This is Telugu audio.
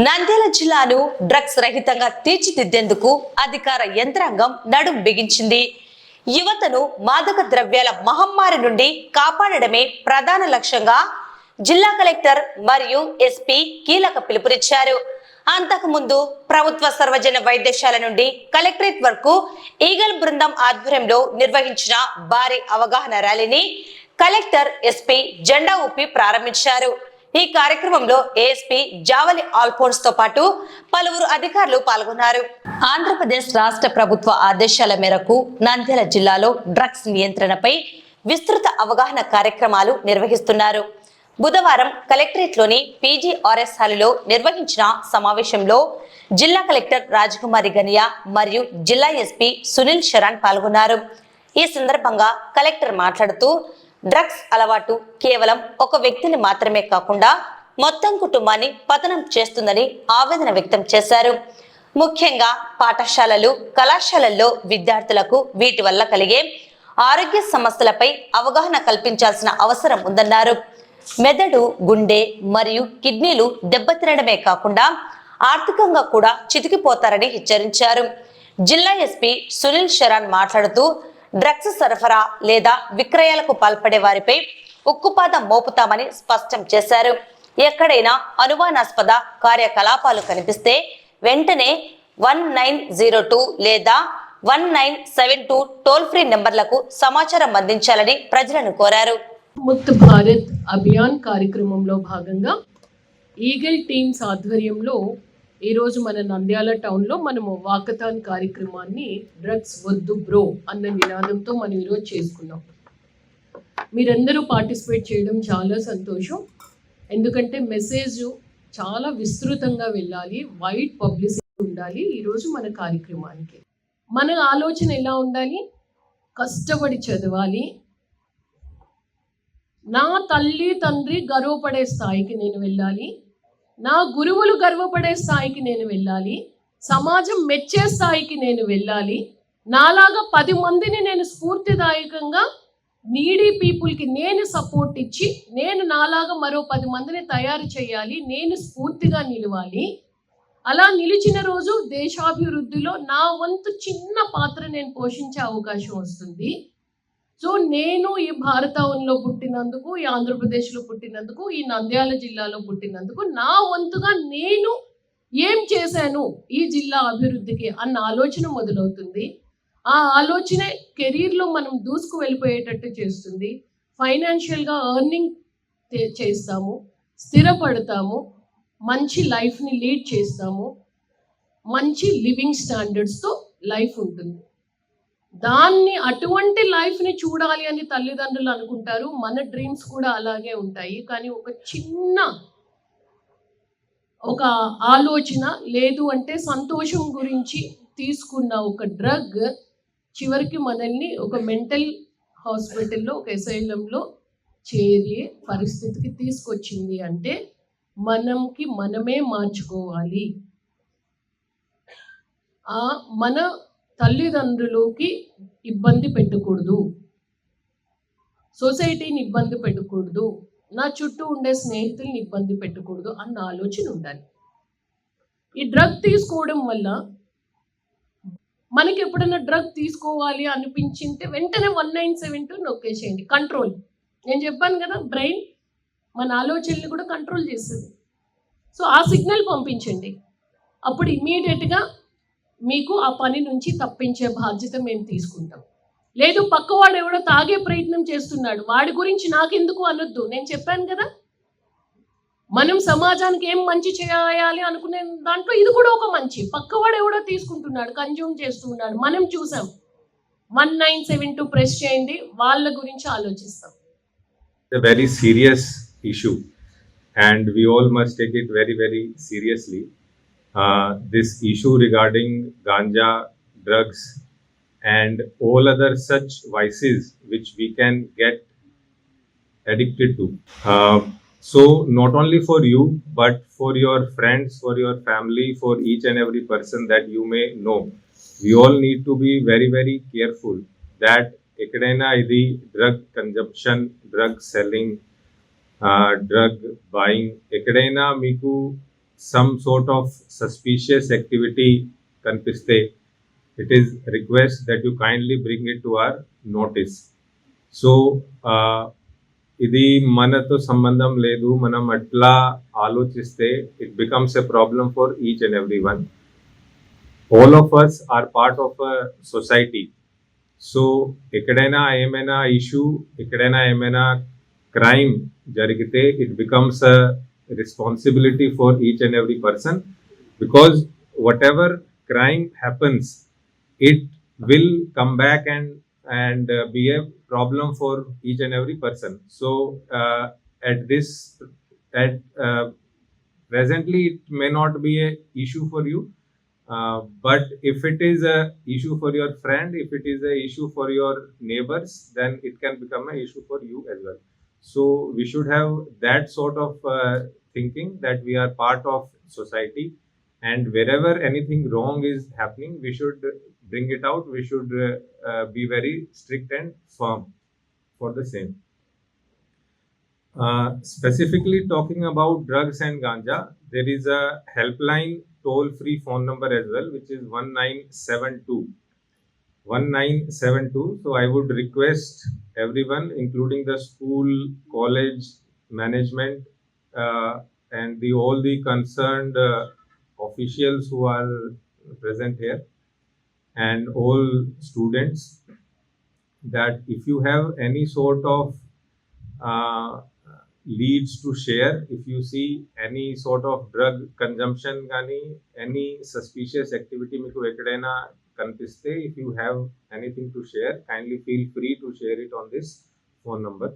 నంద్యాల జిల్లాను డ్రగ్స్ రహితంగా తీర్చిదిద్దేందుకు అధికార యంత్రాంగం నడుం బిగించింది. యువతను మాదక ద్రవ్యాల మహమ్మారి నుండి కాపాడడమే ప్రధాన లక్ష్యంగా జిల్లా కలెక్టర్ మరియు ఎస్పీ కీలక పిలుపునిచ్చారు. అంతకుముందు ప్రభుత్వ సర్వజన వైద్యశాల నుండి కలెక్టరేట్ వరకు ఈగల్ బృందం ఆధ్వర్యంలో నిర్వహించిన భారీ అవగాహన ర్యాలీని కలెక్టర్ ఎస్పీ జెండా ఊపి ప్రారంభించారు. ఈ కార్యక్రమంలో ఏఎస్పీ జావలి ఆల్ఫోన్స్ తో పాటు పలువురు అధికారులు పాల్గొన్నారు. ఆంధ్రప్రదేశ్ రాష్ట్ర ప్రభుత్వ ఆదేశాల మేరకు నంద్యాల జిల్లాలో డ్రగ్స్ నియంత్రణపై విస్తృత అవగాహన కార్యక్రమాలు నిర్వహిస్తున్నారు. బుధవారం కలెక్టరేట్ లోని పీజీఆర్ఎస్ హాలులో నిర్వహించిన సమావేశంలో జిల్లా కలెక్టర్ రాజకుమారి గనియా మరియు జిల్లా ఎస్పీ సునీల్ శరణ్ పాల్గొన్నారు. ఈ సందర్భంగా కలెక్టర్ మాట్లాడుతూ డ్రగ్స్ అలవాటు కేవలం ఒక వ్యక్తిని మాత్రమే కాకుండా మొత్తం కుటుంబాన్ని పతనం చేస్తుందని ఆవేదన వ్యక్తం చేశారు. ముఖ్యంగా పాఠశాలలు, కళాశాలల్లో విద్యార్థులకు వీటి వల్ల కలిగే ఆరోగ్య సమస్యలపై అవగాహన కల్పించాల్సిన అవసరం ఉందన్నారు. మెదడు, గుండె మరియు కిడ్నీలు దెబ్బతినడమే కాకుండా ఆర్థికంగా కూడా చితికిపోతారని హెచ్చరించారు. జిల్లా ఎస్పీ సునీల్ శరణ్ మాట్లాడుతూ డ్రగ్స్ సరఫరా లేదా విక్రయాలకు పాల్పడే వారిపై ఉక్కుపాదం మోపుతామని స్పష్టం చేశారు. ఎక్కడైనా అనుమానాస్పద కార్యకలాపాలు కనిపిస్తే వెంటనే 1902 లేదా 1972 టోల్ ఫ్రీ నెంబర్లకు సమాచారం అందించాలని ప్రజలను కోరారు. ముక్త్ భారత్ అభియాన్ కార్యక్రమంలో భాగంగా ఈగల్ టీమ్స్ ఆధ్వర్యంలో ఈరోజు మన నంద్యాల టౌన్లో మనము వాకథాన్ కార్యక్రమాన్ని డ్రగ్స్ వద్దు బ్రో అన్న నినాదంతో మనం ఈరోజు చేసుకున్నాం. మీరందరూ పార్టిసిపేట్ చేయడం చాలా సంతోషం. ఎందుకంటే మెసేజ్ చాలా విస్తృతంగా వెళ్ళాలి, వైడ్ పబ్లిసిటీ ఉండాలి. ఈరోజు మన కార్యక్రమానికి మన ఆలోచన ఎలా ఉండాలి? కష్టపడి చదవాలి, నా తల్లి తండ్రి గర్వపడే స్థాయికి నేను వెళ్ళాలి, నా గురువులు గర్వపడే స్థాయికి నేను వెళ్ళాలి, సమాజం మెచ్చే స్థాయికి నేను వెళ్ళాలి, నాలాగా 10 మందిని నేను స్ఫూర్తిదాయకంగా నీడీ పీపుల్కి నేను సపోర్ట్ ఇచ్చి నేను నాలాగా మరో 10 మందిని తయారు చేయాలి, నేను స్ఫూర్తిగా నిలవాలి. అలా నిలిచిన రోజు దేశాభివృద్ధిలో నా వంతు చిన్న పాత్ర నేను పోషించే అవకాశం వస్తుంది. సో నేను ఈ భారతవనంలో పుట్టినందుకు, ఈ ఆంధ్రప్రదేశ్లో పుట్టినందుకు, ఈ నంద్యాల జిల్లాలో పుట్టినందుకు నా వంతుగా నేను ఏం చేశాను ఈ జిల్లా అభివృద్ధికి అన్న ఆలోచన మొదలవుతుంది. ఆ ఆలోచనే కెరీర్లో మనం దూసుకు వెళ్ళిపోయేటట్టు చేస్తుంది. ఫైనాన్షియల్గా ఎర్నింగ్ చేస్తాము, స్థిరపడతాము, మంచి లైఫ్ని లీడ్ చేస్తాము, మంచి లివింగ్ స్టాండర్డ్స్తో లైఫ్ ఉంటుంది. దాన్ని అటువంటి లైఫ్ని చూడాలి అని తల్లిదండ్రులు అనుకుంటారు. మన డ్రీమ్స్ కూడా అలాగే ఉంటాయి. కానీ ఒక చిన్న ఆలోచన లేదు అంటే సంతోషం గురించి తీసుకున్న ఒక డ్రగ్ చివరికి మనల్ని ఒక మెంటల్ హాస్పిటల్లో, ఒక అసైలంలో చేరే పరిస్థితికి తీసుకొచ్చింది. అంటే మనమే మార్చుకోవాలి. మన తల్లిదండ్రులకి ఇబ్బంది పెట్టకూడదు, సొసైటీని ఇబ్బంది పెట్టకూడదు, నా చుట్టూ ఉండే స్నేహితుల్ని ఇబ్బంది పెట్టకూడదు అన్న ఆలోచన ఉండాలి. ఈ డ్రగ్ తీసుకోవడం వల్ల మనకి ఎప్పుడైనా డ్రగ్ తీసుకోవాలి అనిపించింటే వెంటనే 1972 నొక్కేసేయండి. కంట్రోల్, నేను చెప్పాను కదా, బ్రెయిన్ మన ఆలోచనని కూడా కంట్రోల్ చేస్తుంది. సో ఆ సిగ్నల్ పంపించండి. అప్పుడు ఇమీడియట్గా మీకు ఆ పని నుంచి తప్పించే బాధ్యత మేము తీసుకుంటాం. లేదు పక్కవాడు ఎవడో తాగే ప్రయత్నం చేస్తున్నాడు, వాడి గురించి నాకెందుకు అనొద్దు. నేను చెప్పాను కదా, మనం సమాజానికి ఏం మంచి చేయాలి అనుకునే దాంట్లో ఇది కూడా ఒక మంచి. పక్కవాడు ఎవడో తీసుకుంటున్నాడు, కన్జ్యూమ్ చేస్తున్నాడు, మనం చూసాం. 1972 ప్రెస్ చేయండి, వాళ్ళ గురించి ఆలోచిస్తాం. Very serious issue and we all must take it very, very seriously. This issue regarding ganja, drugs and all other such vices which we can get addicted to. So not only for you but for your friends, for your family, for each and every person that you may know, we all need to be very, very careful that ekadaina idi drug consumption, drug selling, drug buying ఎక్కడైనా మీకు some sort of suspicious activity kanpiste, it is request that you kindly bring it to our notice. So ఇది మనతో సంబంధం లేదు, మనం అట్లా ఆలోచిస్తే it becomes a problem for each and every one. All of us are part of a society. So ఎక్కడైనా ఏమైనా ఇష్యూ, ఎక్కడైనా ఏమైనా క్రైమ్ జరిగితే it becomes a responsibility for each and every person, because whatever crime happens, it will come back and be a problem for each and every person. So at presently it may not be a issue for you, but if it is a issue for your friend, if it is a issue for your neighbors, then it can become a issue for you as well. So we should have that sort of thinking that we are part of society, and wherever anything wrong is happening, we should bring it out. We should be very strict and firm for the same. Specifically talking about drugs and ganja, there is a helpline toll-free phone number as well, which is 1972. 1972. So I would request everyone, including the school, college management, and all the concerned officials who are present here, and all students, that if you have any sort of leads to share, if you see any sort of drug consumption gani, any suspicious activity meeku ekkadaina kanpiste, if you have anything to share, kindly feel free to share it on this phone number.